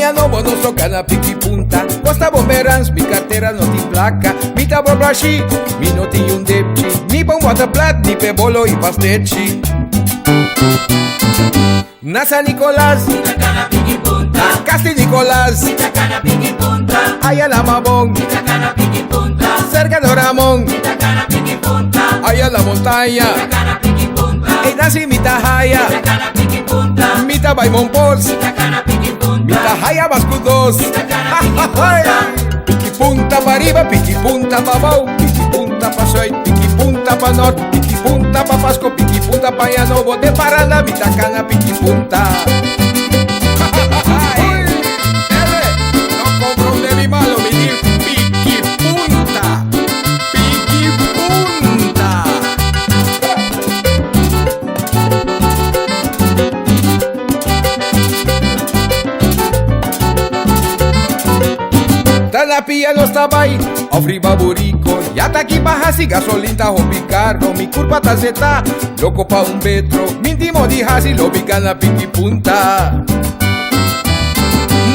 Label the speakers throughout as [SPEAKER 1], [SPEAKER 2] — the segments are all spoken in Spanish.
[SPEAKER 1] Paianovo nos toca na pique punta. Costa Bomberans, mi cartera no tiene placa. Mi tabor brashi, mi no tiene un depchi. Mi pão bota plat, mi pebolo y pastechi. Na San Nicolás,
[SPEAKER 2] Itacana piqui punta.
[SPEAKER 1] na Casti Nicolás,
[SPEAKER 2] Itacana piqui punta.
[SPEAKER 1] allá la Mabón,
[SPEAKER 2] Itacana piqui punta.
[SPEAKER 1] cerca de Ramón,
[SPEAKER 2] Itacana piqui punta.
[SPEAKER 1] allá la montaña.
[SPEAKER 2] Itacana piqui punta.
[SPEAKER 1] Ey, nací mi tajaya,
[SPEAKER 2] Itacana piqui punta.
[SPEAKER 1] mi tabaimon pos,
[SPEAKER 2] Itacana piqui
[SPEAKER 1] mi
[SPEAKER 2] punta.
[SPEAKER 1] tajaya bascudos.
[SPEAKER 2] Itacana piqui punta.
[SPEAKER 1] Piqui punta pa arriba, piqui punta pa bau, piqui punta pa soy, piqui punta pa norte, piqui punta pa Pasco, piqui punta pa Paianovo, de Paraná, mi tacana, piqui punta. No compro de mi malo, mi dir, piqui punta, piqui punta. Tanapia no estaba ahí, ofri baburico. Ya tá aqui barrasi, gasolina, roupa carro. Mi curva tá zeta, louco pa un metro. Mintimo di hasi, lobica na piqui punta.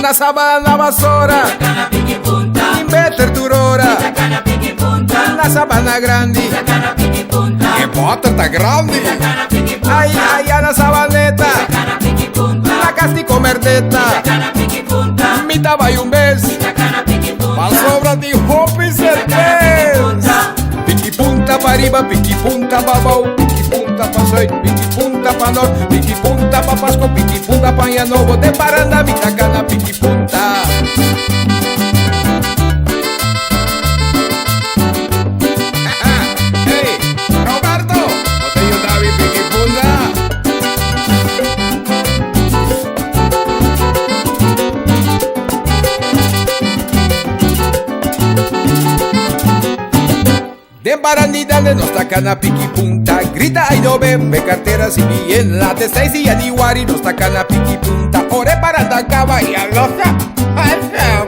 [SPEAKER 1] Na sabana vasora,
[SPEAKER 2] Itacana piqui punta.
[SPEAKER 1] in better turora.
[SPEAKER 2] Itacana piqui punta.
[SPEAKER 1] Na sabana grandi,
[SPEAKER 2] Itacana piqui punta.
[SPEAKER 1] que bota tá grande.
[SPEAKER 2] Itacana piqui punta.
[SPEAKER 1] Ai, ai, na sabaneta,
[SPEAKER 2] Itacana piqui punta.
[SPEAKER 1] na castico merdeta.
[SPEAKER 2] Itacana piqui punta.
[SPEAKER 1] Mi tava un mes,
[SPEAKER 2] Itacana piqui punta.
[SPEAKER 1] pa sobra de roupa e certeza. Piqui punta pa arriba, piqui punta pa bau, piqui punta pa soy, piqui punta pa norte, piqui punta pa Pasco, piqui punta pa Paianovo, de Paraná, mi tacana, piqui punta. Hey, Roberto, no te ayuda mi piqui punta. De Baranida de nos tacana piqui punta. Grita ay no ven, ve carteras y bien la de seis y aniwari nos tacana piqui punta. Ore para Tacaba y a loja. Pata.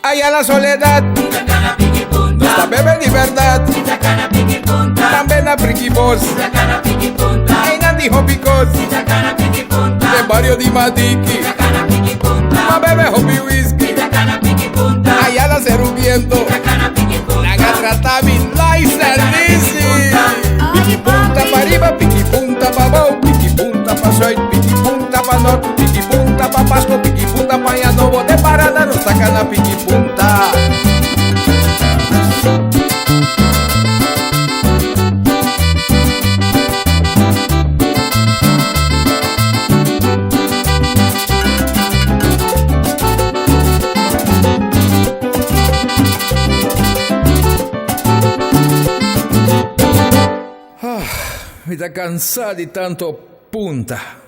[SPEAKER 1] Allá la soledad,
[SPEAKER 2] Itacana piqui punta.
[SPEAKER 1] nos bebe libertad.
[SPEAKER 2] Itacana piqui punta.
[SPEAKER 1] También a piqui boss.
[SPEAKER 2] Itacana piqui punta.
[SPEAKER 1] Ay nandi hopicos.
[SPEAKER 2] Itacana piqui punta.
[SPEAKER 1] De barrio di Madiki.
[SPEAKER 2] Itacana piqui
[SPEAKER 1] Ma
[SPEAKER 2] punta.
[SPEAKER 1] bebe hopi whisky.
[SPEAKER 2] Itacana piqui punta.
[SPEAKER 1] Allá la cerubiendo.
[SPEAKER 2] Itacana piqui punta.
[SPEAKER 1] La gatrata mi nice and easy. Piqui punta pa arriba, piqui punta pa bau, piqui punta pa soy, piqui punta pa norte, piqui punta pa Pasco, piqui punta pa Paianovo, de Paraná nos tacana piqui punta. Me está cansado de tanto punta.